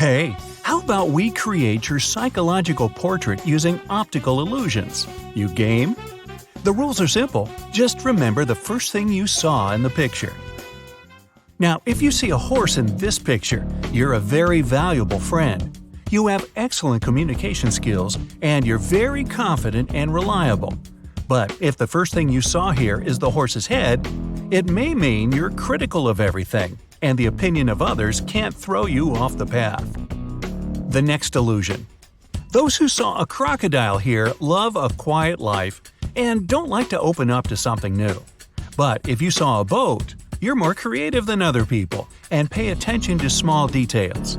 Hey, how about we create your psychological portrait using optical illusions? You game? The rules are simple. Just remember the first thing you saw in the picture. Now, if you see a horse in this picture, you're a very valuable friend. You have excellent communication skills, and you're very confident and reliable. But if the first thing you saw here is the horse's head, it may mean you're critical of everything, and the opinion of others can't throw you off the path. The next illusion. Those who saw a crocodile here love a quiet life and don't like to open up to something new. But if you saw a boat, you're more creative than other people and pay attention to small details.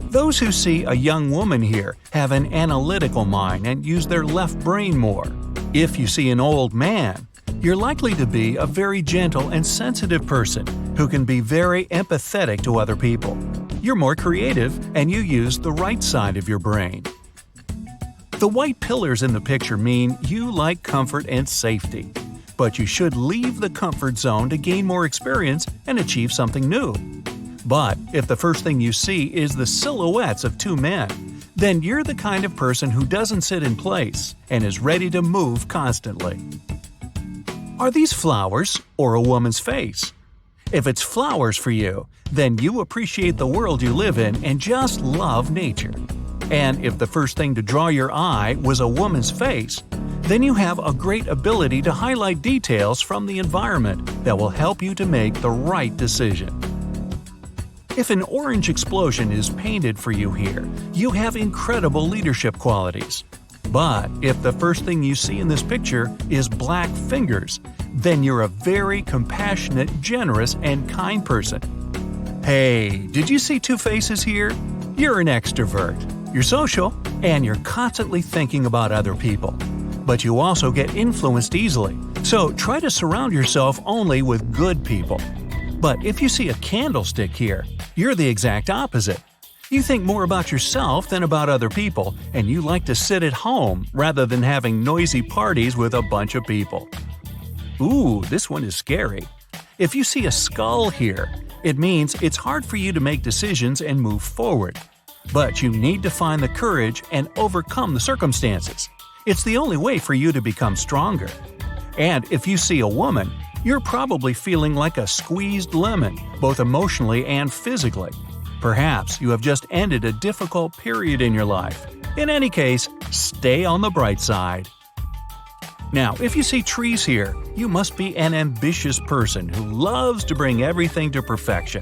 Those who see a young woman here have an analytical mind and use their left brain more. If you see an old man, you're likely to be a very gentle and sensitive person who can be very empathetic to other people. You're more creative and you use the right side of your brain. The white pillars in the picture mean you like comfort and safety. But you should leave the comfort zone to gain more experience and achieve something new. But if the first thing you see is the silhouettes of two men, then you're the kind of person who doesn't sit in place and is ready to move constantly. Are these flowers or a woman's face? If it's flowers for you, then you appreciate the world you live in and just love nature. And if the first thing to draw your eye was a woman's face, then you have a great ability to highlight details from the environment that will help you to make the right decision. If an orange explosion is painted for you here, you have incredible leadership qualities. But if the first thing you see in this picture is black fingers, then you're a very compassionate, generous, and kind person. Hey, did you see two faces here? You're an extrovert. You're social, and you're constantly thinking about other people. But you also get influenced easily, so try to surround yourself only with good people. But if you see a candlestick here, you're the exact opposite. You think more about yourself than about other people, and you like to sit at home rather than having noisy parties with a bunch of people. Ooh, this one is scary. If you see a skull here, it means it's hard for you to make decisions and move forward. But you need to find the courage and overcome the circumstances. It's the only way for you to become stronger. And if you see a woman, you're probably feeling like a squeezed lemon, both emotionally and physically. Perhaps you have just ended a difficult period in your life. In any case, stay on the bright side. Now, if you see trees here, you must be an ambitious person who loves to bring everything to perfection.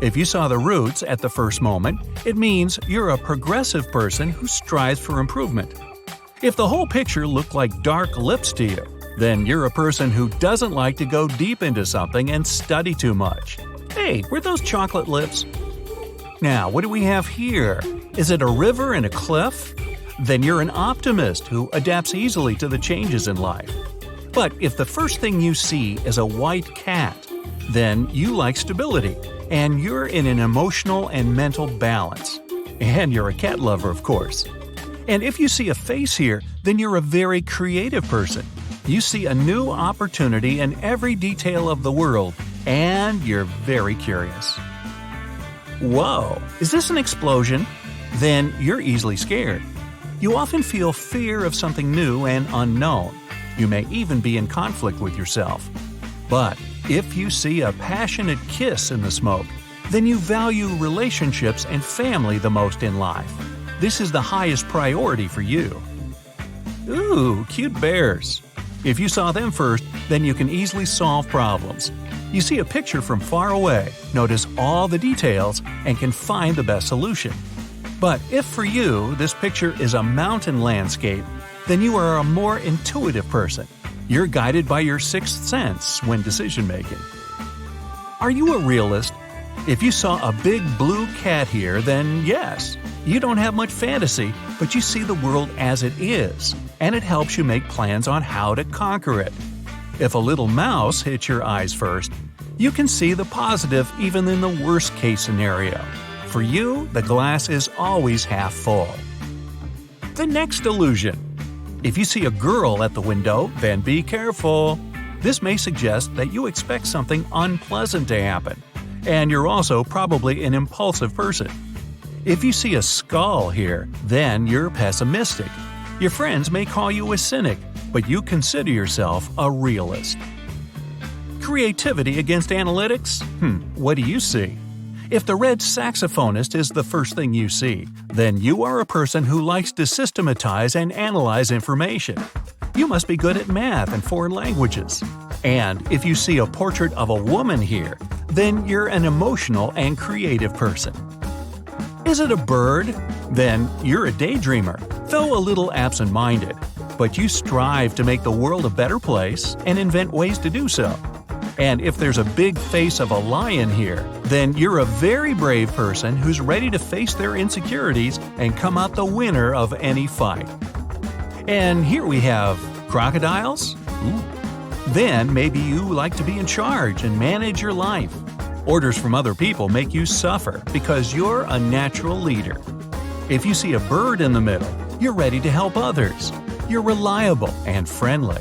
If you saw the roots at the first moment, it means you're a progressive person who strives for improvement. If the whole picture looked like dark lips to you, then you're a person who doesn't like to go deep into something and study too much. Hey, were those chocolate lips? Now, what do we have here? Is it a river and a cliff? Then you're an optimist who adapts easily to the changes in life. But if the first thing you see is a white cat, then you like stability, and you're in an emotional and mental balance. And you're a cat lover, of course. And if you see a face here, then you're a very creative person. You see a new opportunity in every detail of the world, and you're very curious. Whoa, is this an explosion? Then you're easily scared. You often feel fear of something new and unknown. You may even be in conflict with yourself. But if you see a passionate kiss in the smoke, then you value relationships and family the most in life. This is the highest priority for you. Ooh, cute bears. If you saw them first, then you can easily solve problems. You see a picture from far away, notice all the details, and can find the best solution. But if for you this picture is a mountain landscape, then you are a more intuitive person. You're guided by your sixth sense when decision-making. Are you a realist? If you saw a big blue cat here, then yes, you don't have much fantasy, but you see the world as it is, and it helps you make plans on how to conquer it. If a little mouse hits your eyes first, you can see the positive even in the worst-case scenario. For you, the glass is always half full. The next illusion. If you see a girl at the window, then be careful. This may suggest that you expect something unpleasant to happen, and you're also probably an impulsive person. If you see a skull here, then you're pessimistic. Your friends may call you a cynic, but you consider yourself a realist. Creativity against analytics? What do you see? If the red saxophonist is the first thing you see, then you are a person who likes to systematize and analyze information. You must be good at math and foreign languages. And if you see a portrait of a woman here, then you're an emotional and creative person. Is it a bird? Then you're a daydreamer, though a little absent-minded. But you strive to make the world a better place and invent ways to do so. And if there's a big face of a lion here, then you're a very brave person who's ready to face their insecurities and come out the winner of any fight. And here we have crocodiles? Then maybe you like to be in charge and manage your life. Orders from other people make you suffer because you're a natural leader. If you see a bird in the middle, you're ready to help others. You're reliable and friendly.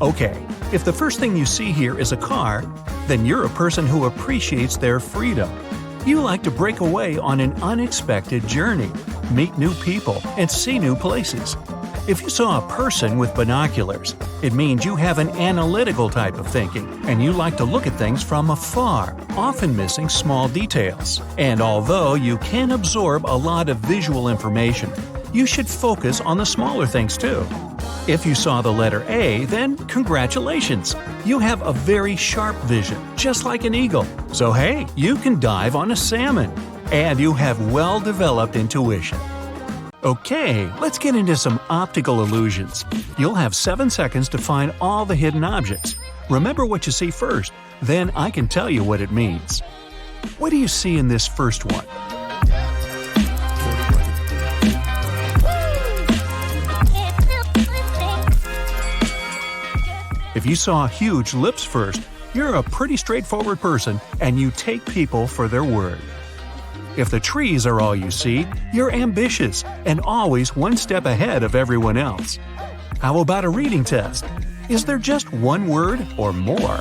Okay, if the first thing you see here is a car, then you're a person who appreciates their freedom. You like to break away on an unexpected journey, meet new people, and see new places. If you saw a person with binoculars, it means you have an analytical type of thinking, and you like to look at things from afar, often missing small details. And although you can absorb a lot of visual information, you should focus on the smaller things too. If you saw the letter A, then congratulations! You have a very sharp vision, just like an eagle. So hey, you can dive on a salmon. And you have well-developed intuition. Okay, let's get into some optical illusions. You'll have 7 seconds to find all the hidden objects. Remember what you see first, then I can tell you what it means. What do you see in this first one? If you saw huge lips first, you're a pretty straightforward person and you take people for their word. If the trees are all you see, you're ambitious and always one step ahead of everyone else. How about a reading test? Is there just one word or more?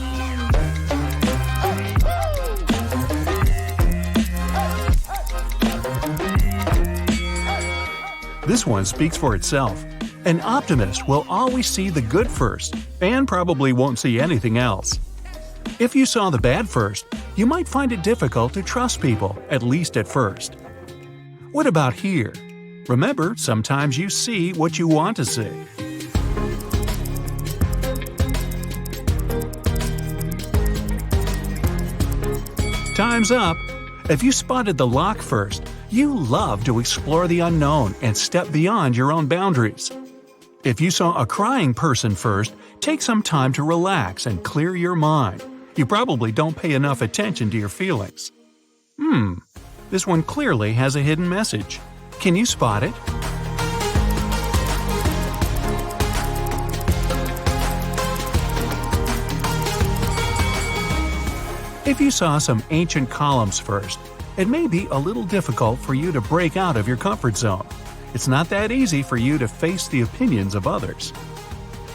This one speaks for itself. An optimist will always see the good first and probably won't see anything else. If you saw the bad first, you might find it difficult to trust people, at least at first. What about here? Remember, sometimes you see what you want to see. Time's up! If you spotted the lock first, you love to explore the unknown and step beyond your own boundaries. If you saw a crying person first, take some time to relax and clear your mind. You probably don't pay enough attention to your feelings. This one clearly has a hidden message. Can you spot it? If you saw some ancient columns first, it may be a little difficult for you to break out of your comfort zone. It's not that easy for you to face the opinions of others.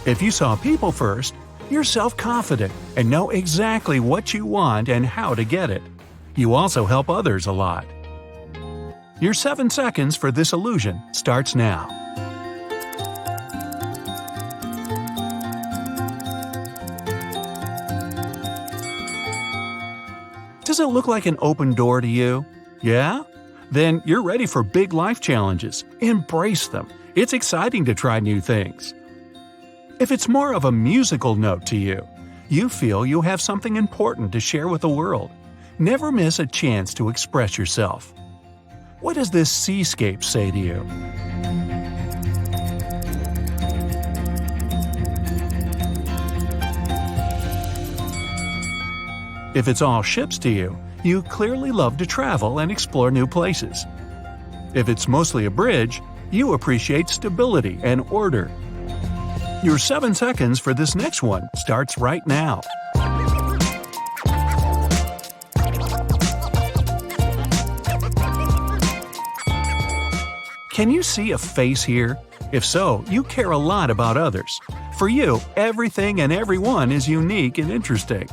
If you saw people first, you're self-confident and know exactly what you want and how to get it. You also help others a lot. Your 7 seconds for this illusion starts now. Does it look like an open door to you? Yeah? Then you're ready for big life challenges. Embrace them. It's exciting to try new things. If it's more of a musical note to you, you feel you have something important to share with the world. Never miss a chance to express yourself. What does this seascape say to you? If it's all ships to you, you clearly love to travel and explore new places. If it's mostly a bridge, you appreciate stability and order. Your 7 seconds for this next one starts right now. Can you see a face here? If so, you care a lot about others. For you, everything and everyone is unique and interesting.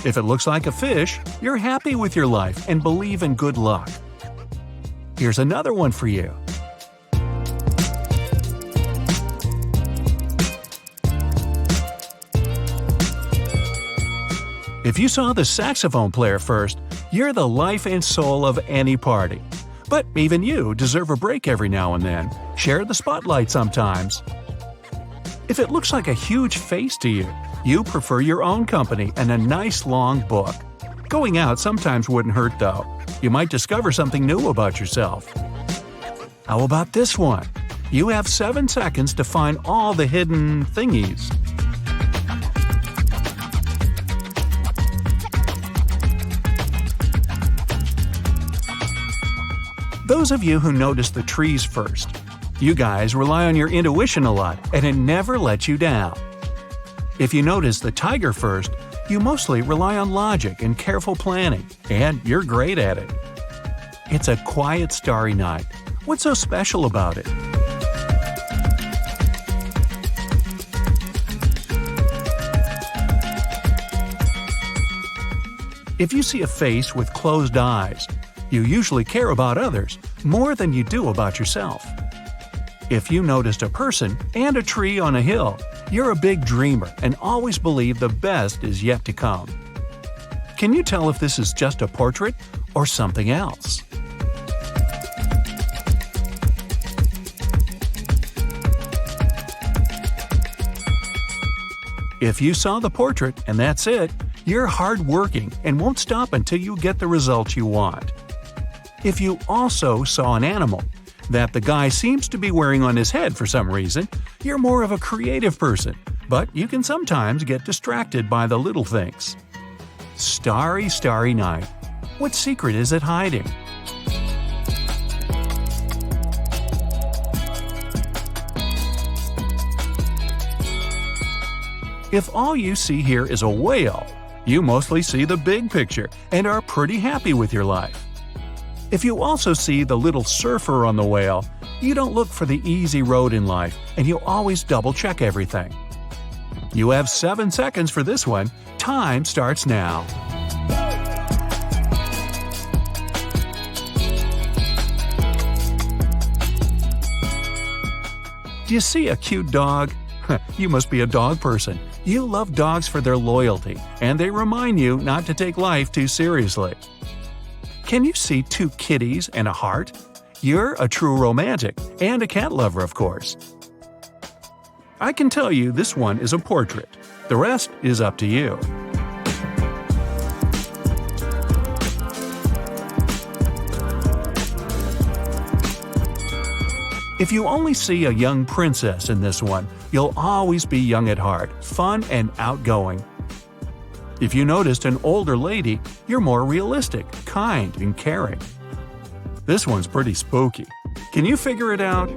If it looks like a fish, you're happy with your life and believe in good luck. Here's another one for you. If you saw the saxophone player first, you're the life and soul of any party. But even you deserve a break every now and then. Share the spotlight sometimes. If it looks like a huge face to you, you prefer your own company and a nice long book. Going out sometimes wouldn't hurt though. You might discover something new about yourself. How about this one? You have 7 seconds to find all the hidden thingies. Those of you who notice the trees first, you guys rely on your intuition a lot and it never lets you down. If you notice the tiger first, you mostly rely on logic and careful planning, and you're great at it. It's a quiet, starry night. What's so special about it? If you see a face with closed eyes, you usually care about others more than you do about yourself. If you noticed a person and a tree on a hill, you're a big dreamer and always believe the best is yet to come. Can you tell if this is just a portrait or something else? If you saw the portrait and that's it, you're hardworking and won't stop until you get the results you want. If you also saw an animal that the guy seems to be wearing on his head for some reason, you're more of a creative person, but you can sometimes get distracted by the little things. Starry, starry night. What secret is it hiding? If all you see here is a whale, you mostly see the big picture and are pretty happy with your life. If you also see the little surfer on the whale, you don't look for the easy road in life and you always double-check everything. You have 7 seconds for this one. Time starts now. Do you see a cute dog? You must be a dog person. You love dogs for their loyalty, and they remind you not to take life too seriously. Can you see 2 kitties and a heart? You're a true romantic, and a cat lover, of course. I can tell you this one is a portrait. The rest is up to you. If you only see a young princess in this one, you'll always be young at heart, fun and outgoing. If you noticed an older lady, you're more realistic, kind, and caring. This one's pretty spooky. Can you figure it out?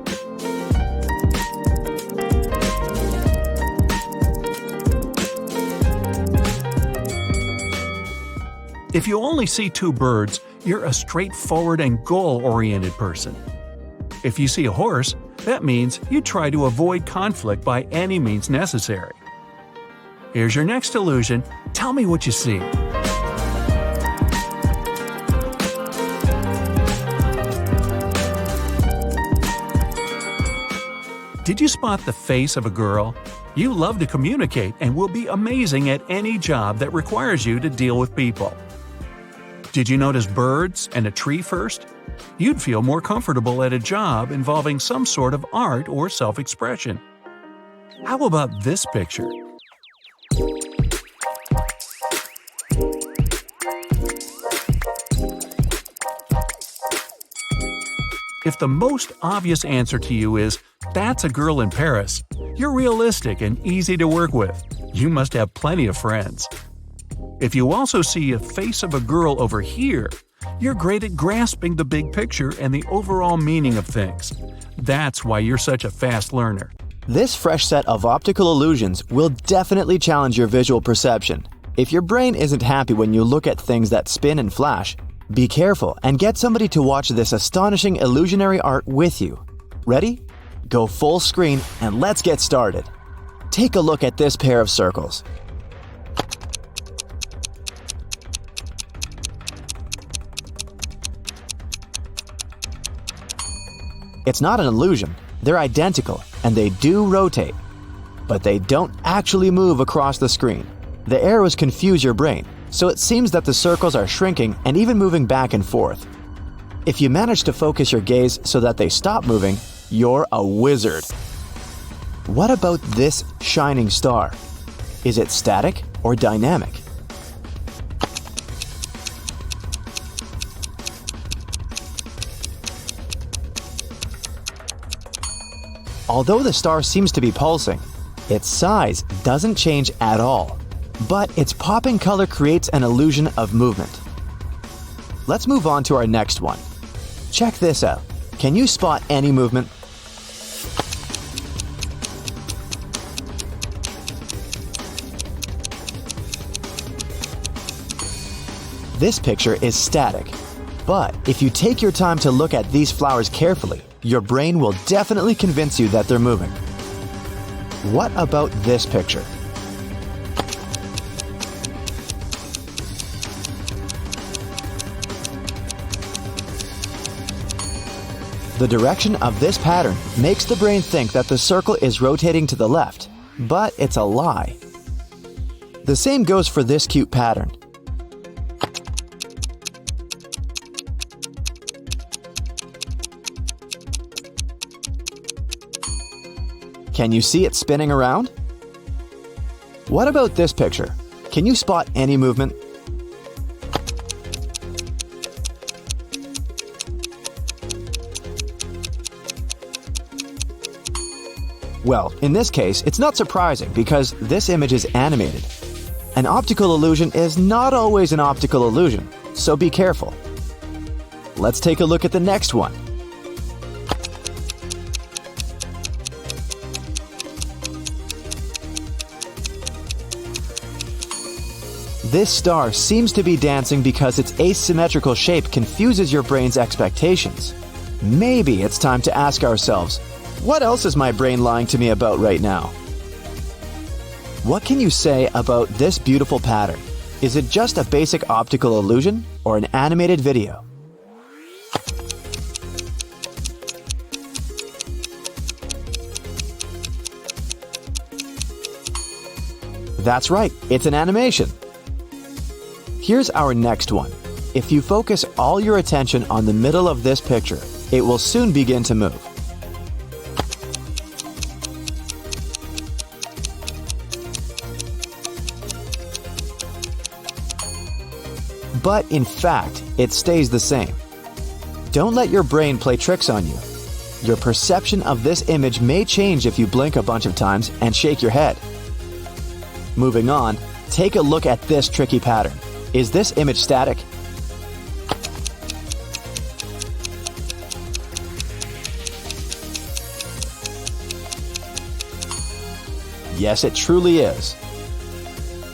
If you only see 2 birds, you're a straightforward and goal-oriented person. If you see a horse, that means you try to avoid conflict by any means necessary. Here's your next illusion. Tell me what you see. Did you spot the face of a girl? You love to communicate and will be amazing at any job that requires you to deal with people. Did you notice birds and a tree first? You'd feel more comfortable at a job involving some sort of art or self-expression. How about this picture? If the most obvious answer to you is, "That's a girl in Paris," you're realistic and easy to work with. You must have plenty of friends. If you also see a face of a girl over here, you're great at grasping the big picture and the overall meaning of things. That's why you're such a fast learner. This fresh set of optical illusions will definitely challenge your visual perception. If your brain isn't happy when you look at things that spin and flash, be careful and get somebody to watch this astonishing illusionary art with you. Ready? Go full screen and let's get started. Take a look at this pair of circles. It's not an illusion. They're identical, and they do rotate. But they don't actually move across the screen. The arrows confuse your brain, so it seems that the circles are shrinking and even moving back and forth. If you manage to focus your gaze so that they stop moving, you're a wizard. What about this shining star? Is it static or dynamic? Although the star seems to be pulsing, its size doesn't change at all, but its popping color creates an illusion of movement. Let's move on to our next one. Check this out. Can you spot any movement? This picture is static, but if you take your time to look at these flowers carefully, your brain will definitely convince you that they're moving. What about this picture? The direction of this pattern makes the brain think that the circle is rotating to the left, but it's a lie. The same goes for this cute pattern. Can you see it spinning around? What about this picture? Can you spot any movement? Well, in this case, it's not surprising because this image is animated. An optical illusion is not always an optical illusion, so be careful. Let's take a look at the next one. This star seems to be dancing because its asymmetrical shape confuses your brain's expectations. Maybe it's time to ask ourselves, what else is my brain lying to me about right now? What can you say about this beautiful pattern? Is it just a basic optical illusion or an animated video? That's right, it's an animation. Here's our next one. If you focus all your attention on the middle of this picture, it will soon begin to move. But in fact, it stays the same. Don't let your brain play tricks on you. Your perception of this image may change if you blink a bunch of times and shake your head. Moving on, take a look at this tricky pattern. Is this image static? Yes, it truly is.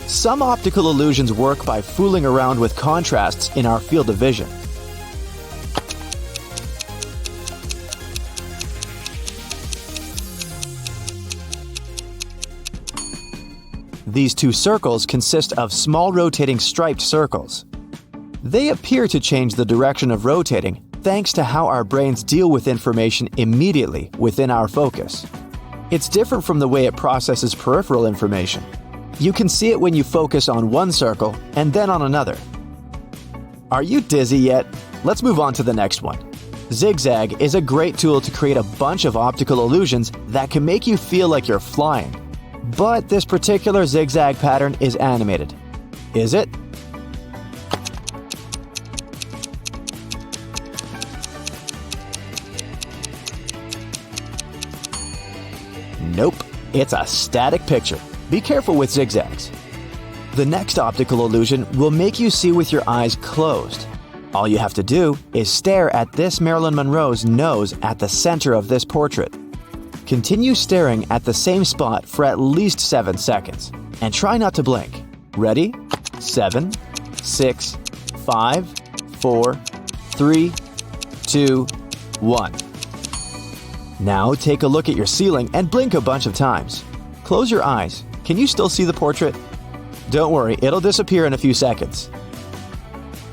Some optical illusions work by fooling around with contrasts in our field of vision. These two circles consist of small rotating striped circles. They appear to change the direction of rotating thanks to how our brains deal with information immediately within our focus. It's different from the way it processes peripheral information. You can see it when you focus on one circle and then on another. Are you dizzy yet? Let's move on to the next one. Zigzag is a great tool to create a bunch of optical illusions that can make you feel like you're flying. But this particular zigzag pattern is animated. Is it? Nope, it's a static picture. Be careful with zigzags. The next optical illusion will make you see with your eyes closed. All you have to do is stare at this Marilyn Monroe's nose at the center of this portrait. Continue staring at the same spot for at least 7 seconds, and try not to blink. Ready? 7, 6, 5, 4, 3, 2, 1. Now take a look at your ceiling and blink a bunch of times. Close your eyes. Can you still see the portrait? Don't worry, it'll disappear in a few seconds.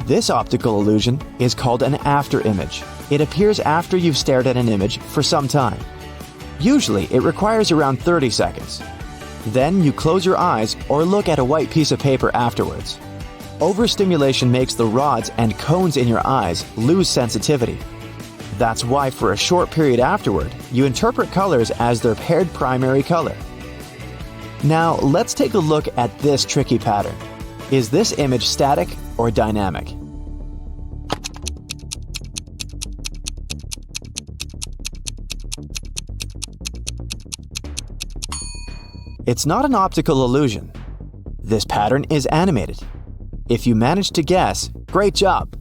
This optical illusion is called an afterimage. It appears after you've stared at an image for some time. Usually, it requires around 30 seconds. Then you close your eyes or look at a white piece of paper afterwards. Overstimulation makes the rods and cones in your eyes lose sensitivity. That's why for a short period afterward, you interpret colors as their paired primary color. Now, let's take a look at this tricky pattern. Is this image static or dynamic? It's not an optical illusion. This pattern is animated. If you managed to guess, great job!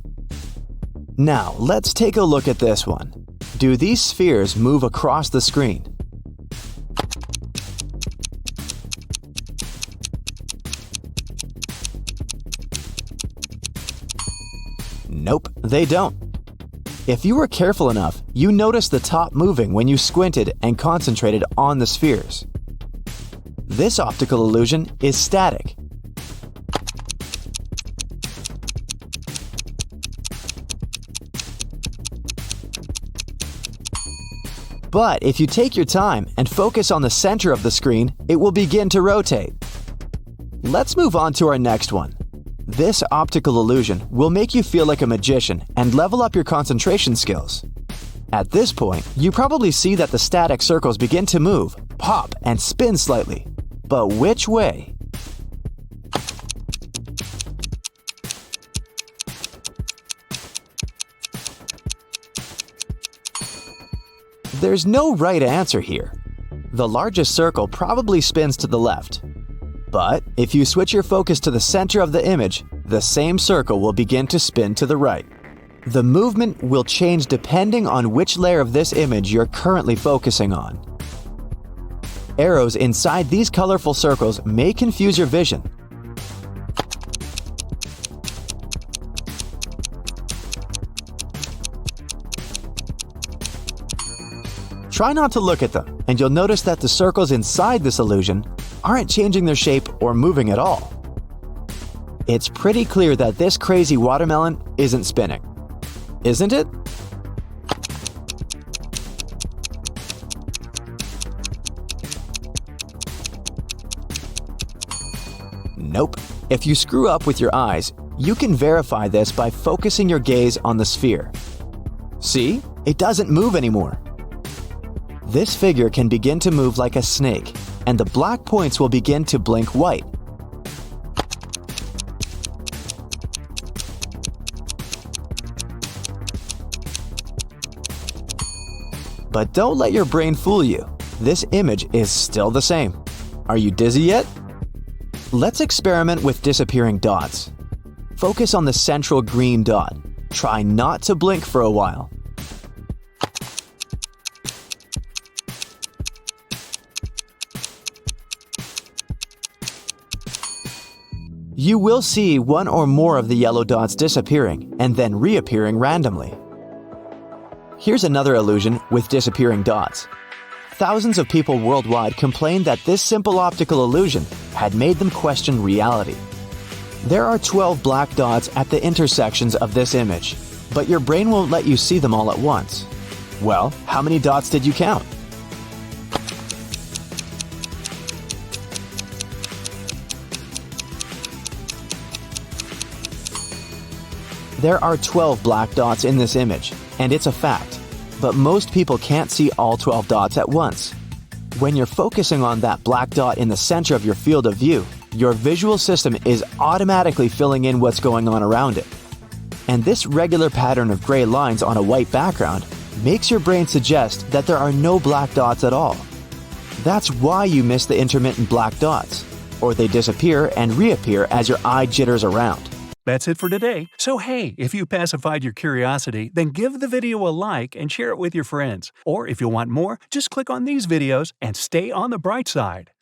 Now, let's take a look at this one. Do these spheres move across the screen? Nope, they don't. If you were careful enough, you noticed the top moving when you squinted and concentrated on the spheres. This optical illusion is static. But if you take your time and focus on the center of the screen, it will begin to rotate. Let's move on to our next one. This optical illusion will make you feel like a magician and level up your concentration skills. At this point, you probably see that the static circles begin to move, pop, and spin slightly. But which way? There's no right answer here. The largest circle probably spins to the left. But if you switch your focus to the center of the image, the same circle will begin to spin to the right. The movement will change depending on which layer of this image you're currently focusing on. Arrows inside these colorful circles may confuse your vision. Try not to look at them, and you'll notice that the circles inside this illusion aren't changing their shape or moving at all. It's pretty clear that this crazy watermelon isn't spinning, isn't it? Nope. If you screw up with your eyes, you can verify this by focusing your gaze on the sphere. See? It doesn't move anymore. This figure can begin to move like a snake, and the black points will begin to blink white. But don't let your brain fool you. This image is still the same. Are you dizzy yet? Let's experiment with disappearing dots. Focus on the central green dot. Try not to blink for a while. You will see one or more of the yellow dots disappearing and then reappearing randomly. Here's another illusion with disappearing dots. Thousands of people worldwide complained that this simple optical illusion had made them question reality. There are 12 black dots at the intersections of this image, but your brain won't let you see them all at once. Well, how many dots did you count? There are 12 black dots in this image, and it's a fact. But most people can't see all 12 dots at once. When you're focusing on that black dot in the center of your field of view, your visual system is automatically filling in what's going on around it. And this regular pattern of gray lines on a white background makes your brain suggest that there are no black dots at all. That's why you miss the intermittent black dots, or they disappear and reappear as your eye jitters around. That's it for today. So hey, if you pacified your curiosity, then give the video a like and share it with your friends. Or if you want more, just click on these videos and stay on the bright side.